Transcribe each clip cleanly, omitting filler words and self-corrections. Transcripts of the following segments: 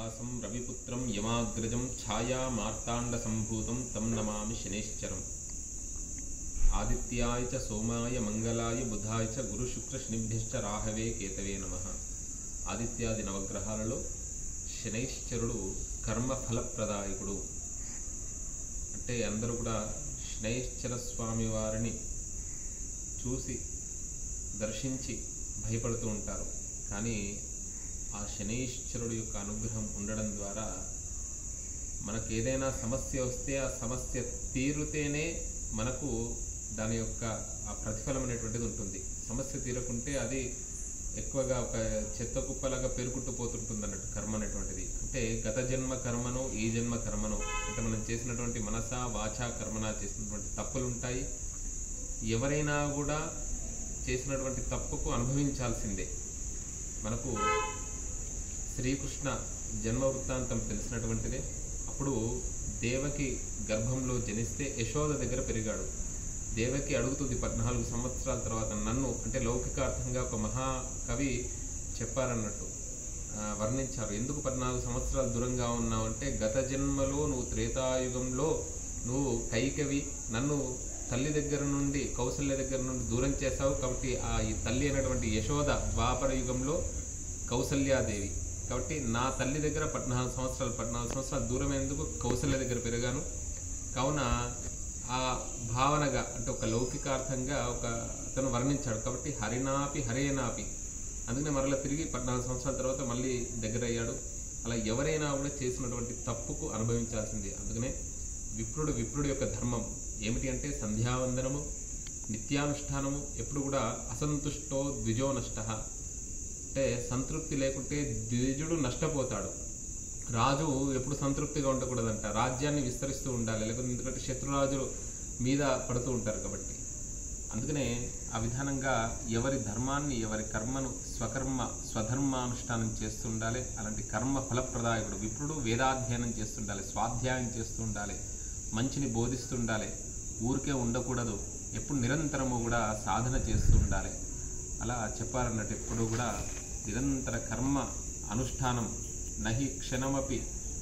भासं रविपुत्रं यमाग्रजं छायामार्ताण्डसम्भूतं तं नमामि शनैश्चरम् आदित्याय च सोमाय मंगलाय बुधाय च गुरुशुक्रशनिभ्यश्च राहवे केतवे नमः। ఆదిత్యాది నవగ్రహాలలో శనైశ్చరుడు కర్మఫలప్రదాయకుడు. అంటే అందరూ కూడా శనైశ్చర స్వామి వారిని చూసి దర్శించి భయపడుతూ ఉంటారు. కానీ ఆ శనైశ్చరుడు యొక్క అనుగ్రహం ఉండడం ద్వారా మనకు ఏదైనా సమస్య వస్తే ఆ సమస్య తీరుతేనే మనకు దాని యొక్క ఆ ప్రతిఫలం అనేటువంటిది ఉంటుంది. సమస్య తీరకుంటే అది ఎక్కువగా ఒక చెత్త కుప్పలాగా పేరుకుంటూ పోతుంటుంది అన్నట్టు కర్మ అనేటువంటిది. అంటే గత జన్మ కర్మను ఈ జన్మ కర్మను అంటే మనం చేసినటువంటి మనస వాచ కర్మన చేసినటువంటి తప్పులు ఉంటాయి. ఎవరైనా కూడా చేసినటువంటి తప్పుకు అనుభవించాల్సిందే. మనకు శ్రీకృష్ణ జన్మ వృత్తాంతం తెలిసినటువంటిదే. అప్పుడు దేవకి గర్భంలో జనిస్తే యశోద దగ్గర పెరిగాడు. దేవకి అడుగుతుంది 14 సంవత్సరాల తర్వాత నన్ను అంటే లౌకికార్థంగా ఒక మహాకవి చెప్పారన్నట్టు వర్ణించారు. ఎందుకు 14 సంవత్సరాలు దూరంగా ఉన్నావు అంటే గత జన్మలో నువ్వు త్రేతాయుగంలో నువ్వు కైకవి నన్ను తల్లి దగ్గర నుండి కౌసల్య దగ్గర నుండి దూరం చేశావు. కాబట్టి ఈ తల్లి అయినటువంటి యశోద ద్వాపర యుగంలో కౌసల్యాదేవి. కాబట్టి నా తల్లి దగ్గర 14 సంవత్సరాలు దూరం ఎందుకు కౌసల్య దగ్గర పెరిగాను. కావున ఆ భావనగా అంటే ఒక లౌకికార్థంగా ఒక అతను వర్ణించాడు. కాబట్టి హరినాపి హరేనాపి అందుకనే మరలా తిరిగి 14 సంవత్సరాల తర్వాత మళ్ళీ దగ్గర అయ్యాడు. అలా ఎవరైనా కూడా చేసినటువంటి తప్పుకు అనుభవించాల్సిందే. అందుకనే విప్రుడి యొక్క ధర్మం ఏమిటి అంటే సంధ్యావందనము, నిత్యానుష్ఠానము. ఎప్పుడు కూడా అసంతుష్టో ద్విజో నష్ట అంటే సంతృప్తి లేకుంటే ద్విజుడు నష్టపోతాడు. రాజు ఎప్పుడు సంతృప్తిగా ఉండకూడదంట, రాజ్యాన్ని విస్తరిస్తూ ఉండాలి. లేకపోతే ఎందుకంటే శత్రురాజులు మీద పడుతూ ఉంటారు. కాబట్టి అందుకనే ఆ విధానంగా ఎవరి ధర్మాన్ని ఎవరి కర్మను స్వధర్మానుష్ఠానం చేస్తూ ఉండాలి. అలాంటి కర్మ ఫలప్రదాయకుడు విప్రుడు వేదాధ్యయనం చేస్తుండాలి, స్వాధ్యాయం చేస్తూ ఉండాలి, మంచిని బోధిస్తూ ఉండాలి, ఊరికే ఉండకూడదు, ఎప్పుడు నిరంతరము కూడా సాధన చేస్తూ ఉండాలి. అలా చెప్పారన్నట్టు ఎప్పుడు కూడా నిరంతర కర్మ అనుష్ఠానం నహి క్షణమపి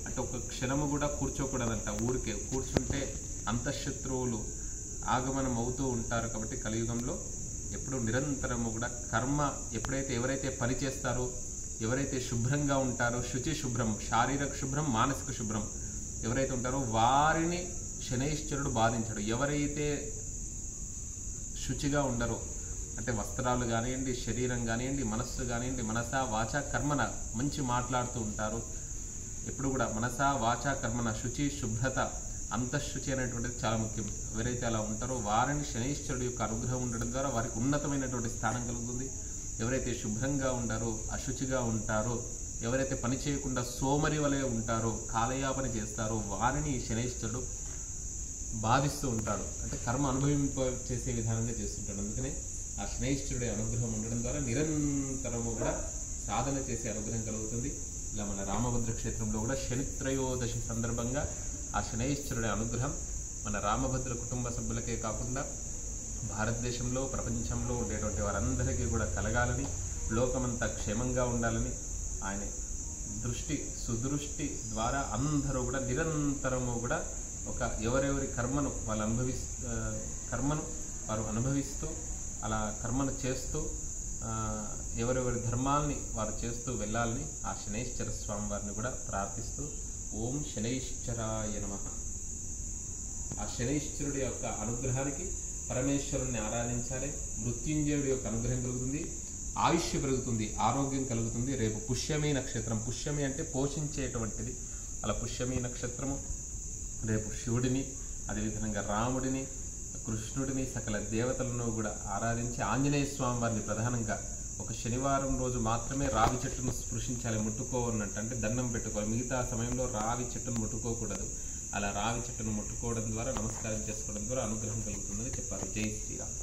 అంటే ఒక క్షణము కూడా కూర్చోకూడదంట. ఊరికే కూర్చుంటే అంతఃశత్రువులు ఆగమనం అవుతూ ఉంటారు. కాబట్టి కలియుగంలో ఎప్పుడు నిరంతరము కూడా కర్మ ఎవరైతే పని చేస్తారో, ఎవరైతే శుభ్రంగా ఉంటారో, శుభ్రం శారీరక శుభ్రం మానసిక శుభ్రం ఎవరైతే ఉంటారో వారిని శనైశ్చరుడు బాధించడు. ఎవరైతే శుచిగా ఉండరో అంటే వస్త్రాలు కానివ్వండి, శరీరం కానివ్వండి, మనస్సు కానివ్వండి, మనస వాచ కర్మన మంచి మాట్లాడుతూ ఉంటారు. ఎప్పుడు కూడా మనస వాచ కర్మన శుచి శుభ్రత అంతఃశుచి అనేటువంటిది చాలా ముఖ్యం. ఎవరైతే అలా ఉంటారో వారిని శనైశ్వరుడు యొక్క అనుగ్రహం ఉండడం ద్వారా వారికి ఉన్నతమైనటువంటి స్థానం కలుగుతుంది. ఎవరైతే శుభ్రంగా ఉంటారో, అశుచిగా ఉంటారో, ఎవరైతే పని చేయకుండా సోమరి వలె ఉంటారో, కాలయాపన చేస్తారో వారిని శనైశ్వరుడు బాధిస్తూ ఉంటాడు. అంటే కర్మ అనుభవింప చేసే విధానంగా చేస్తుంటాడు. అందుకనే ఆ శనైశ్వరుడి అనుగ్రహం ఉండడం ద్వారా నిరంతరము కూడా సాధన చేసే అనుగ్రహం కలుగుతుంది. ఇలా మన రామభద్ర క్షేత్రంలో కూడా శనిత్రయోదశి సందర్భంగా ఆ శనైశ్వరుడి అనుగ్రహం మన రామభద్ర కుటుంబ సభ్యులకే కాకుండా భారతదేశంలో ప్రపంచంలో ఉండేటువంటి వారందరికీ కూడా కలగాలని, లోకమంతా క్షేమంగా ఉండాలని ఆయన సుదృష్టి ద్వారా అందరూ కూడా నిరంతరము కూడా ఒక ఎవరెవరి కర్మను వారు అనుభవిస్తూ అలా కర్మను చేస్తూ ఎవరెవరి ధర్మాల్ని వారు చేస్తూ వెళ్ళాలని ఆ శనైశ్చర స్వామి వారిని కూడా ప్రార్థిస్తూ ఓం శనైశ్చరాయ నమః. ఆ శనైశ్చరుడి యొక్క అనుగ్రహానికి పరమేశ్వరుణ్ణి ఆరాధించాలి. మృత్యుంజయుడి యొక్క అనుగ్రహం కలుగుతుంది, ఆయుష్ పెరుగుతుంది, ఆరోగ్యం కలుగుతుంది. రేపు పుష్యమి నక్షత్రం, పుష్యమి అంటే పోషించేటువంటిది. అలా పుష్యమి నక్షత్రము రేపు శివుడిని, అదేవిధంగా రాముడిని, కృష్ణుడిని, సకల దేవతలను కూడా ఆరాధించి ఆంజనేయ స్వామి వారిని ప్రధానంగా ఒక శనివారం రోజు మాత్రమే రావి చెట్టును స్పృశించాలి, ముట్టుకోవన్నట్టు అంటే దండం పెట్టుకోవాలి. మిగతా సమయంలో రావి చెట్టును ముట్టుకోకూడదు. అలా రావి చెట్టును ముట్టుకోవడం ద్వారా నమస్కారం చేసుకోవడం ద్వారా అనుగ్రహం కలుగుతుందని చెప్పారు. జై శ్రీరామ్.